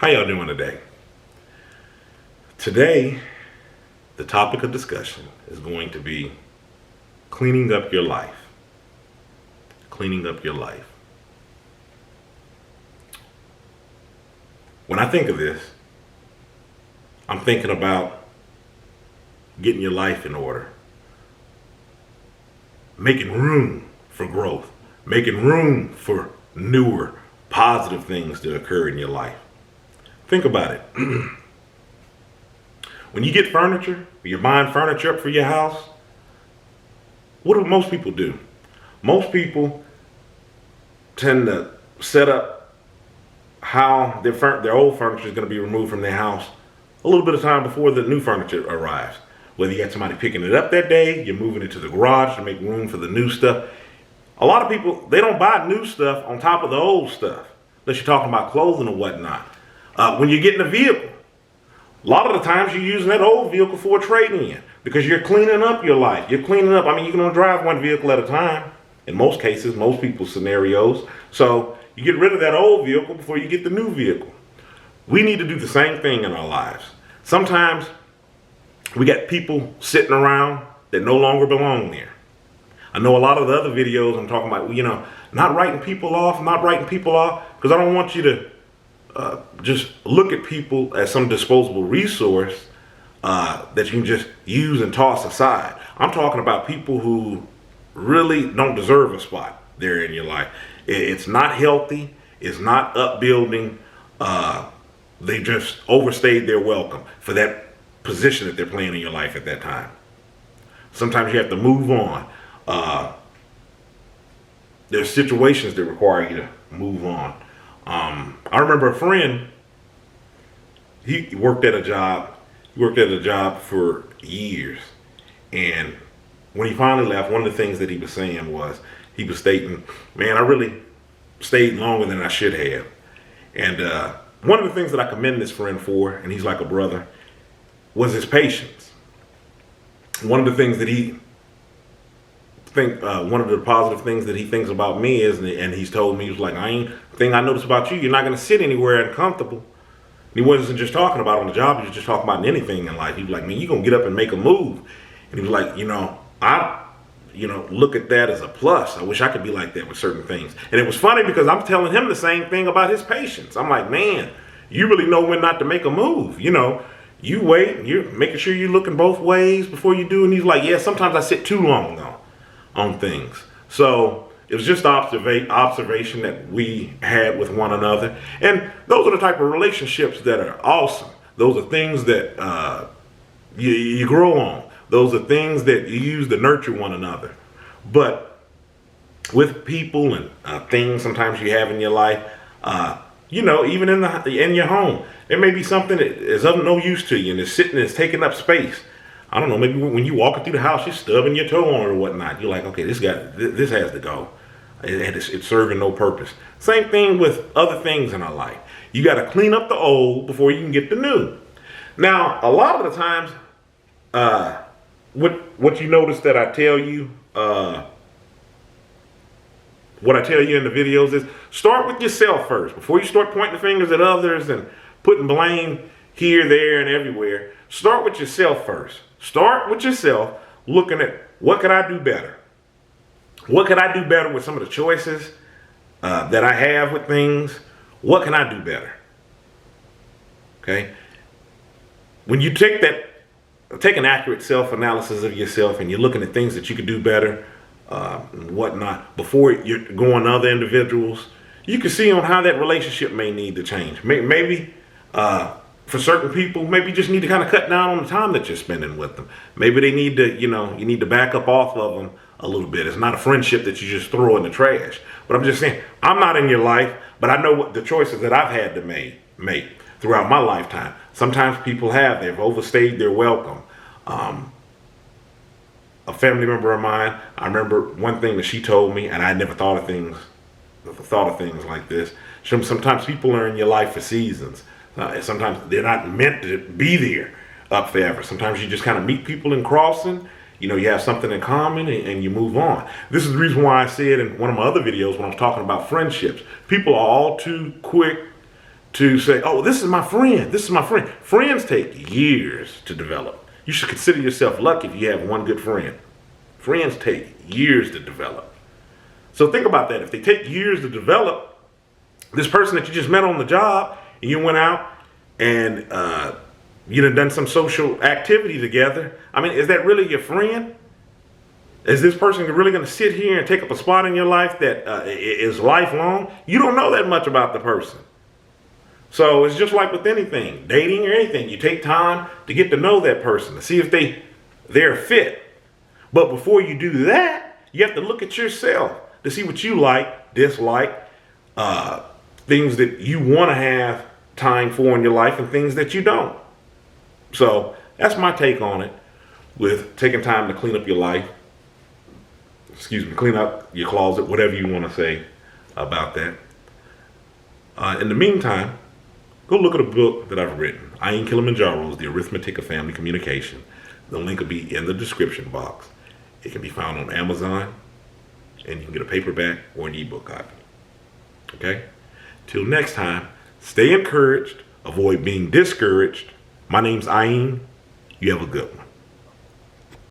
How y'all doing today? Today, the topic of discussion is going to be cleaning up your life. Cleaning up your life. When I think of this, I'm thinking about getting your life in order. Making room for growth. Making room for newer, positive things to occur in your life. Think about it. When you get furniture, when you're buying furniture up for your house, what do most people do? Most people tend to set up how their old furniture is going to be removed from their house a little bit of time before the new furniture arrives. Whether you got somebody picking it up that day, you're moving it to the garage to make room for the new stuff. A lot of people, they don't buy new stuff on top of the old stuff, unless you're talking about clothing or whatnot. When you're getting a vehicle, a lot of the times you're using that old vehicle for a trade-in because you're cleaning up your life. You're cleaning up. I mean, you can only drive one vehicle at a time in most cases, most people's scenarios. So you get rid of that old vehicle before you get the new vehicle. We need to do the same thing in our lives. Sometimes we got people sitting around that no longer belong there. I know a lot of the other videos I'm talking about, not writing people off, because I don't want you to just look at people as some disposable resource that you can just use and toss aside. I'm talking about people who really don't deserve a spot there in your life. It's not healthy. It's not upbuilding. They just overstayed their welcome for that position that they're playing in your life at that time. Sometimes you have to move on. There's situations that require you to move on. I remember a friend, he worked at a job for years. And when he finally left, one of the things that he was saying was, he was stating, man, I really stayed longer than I should have. And one of the things that I commend this friend for, and he's like a brother, was his patience. One of the things that one of the positive things that he thinks about me is, and he's told me, he was like, thing I noticed about you, you're not going to sit anywhere uncomfortable. And he wasn't just talking about on the job, he was just talking about anything in life. He was like, man, you're going to get up and make a move. And he was like, I look at that as a plus. I wish I could be like that with certain things. And it was funny because I'm telling him the same thing about his patience. I'm like, man, you really know when not to make a move. You wait, and you're making sure you're looking both ways before you do. And he's like, yeah, sometimes I sit too long though on things. So it was just observation that we had with one another. And those are the type of relationships that are awesome. Those are things that you grow on. Those are things that you use to nurture one another. But with people and things sometimes you have in your life, even in your home, there may be something that is of no use to you and it's sitting, it's taking up space. I don't know, maybe when you're walking through the house, you're stubbing your toe on it or whatnot. You're like, okay, this has to go. It's serving no purpose. Same thing with other things in our life. You got to clean up the old before you can get the new. Now, a lot of the times, what you notice that I tell you, what I tell you in the videos is start with yourself first. Before you start pointing fingers at others and putting blame here, there, and everywhere, start with yourself first. Start with yourself looking at what can I do better? What can I do better with some of the choices that I have with things? What can I do better? Okay? When you take an accurate self-analysis of yourself and you're looking at things that you could do better and whatnot before you're going to other individuals, you can see on how that relationship may need to change. Maybe for certain people, maybe you just need to kind of cut down on the time that you're spending with them. Maybe they need to, you need to back up off of them a little bit. It's not a friendship that you just throw in the trash. But I'm just saying, I'm not in your life, but I know what the choices that I've had to make throughout my lifetime. Sometimes people they've overstayed their welcome. A family member of mine, I remember one thing that she told me, and I never thought of things like this. Sometimes people are in your life for seasons. Sometimes they're not meant to be there up forever. Sometimes you just kind of meet people in crossing. You have something in common and you move on. This is the reason why I said in one of my other videos when I was talking about friendships, people are all too quick to say, oh, this is my friend. This is my friend. Friends take years to develop. You should consider yourself lucky if you have one good friend. Friends take years to develop. So think about that. If they take years to develop, this person that you just met on the job and you went out and you done some social activity together, I mean, is that really your friend? Is this person really going to sit here and take up a spot in your life that is lifelong? You don't know that much about the person. So it's just like with anything, dating or anything. You take time to get to know that person, to see if they're fit. But before you do that, you have to look at yourself to see what you like, dislike, things that you want to have time for in your life and things that you don't. So that's my take on it, with taking time to clean up your life. Clean up your closet, whatever you want to say about that. In the meantime, go look at a book that I've written. Kilimanjaro is The Arithmetic of Family Communication. The link will be in the description box. It can be found on Amazon, and you can get a paperback or an ebook copy. Okay? Till next time, stay encouraged, avoid being discouraged. My name's Ayin. You have a good one.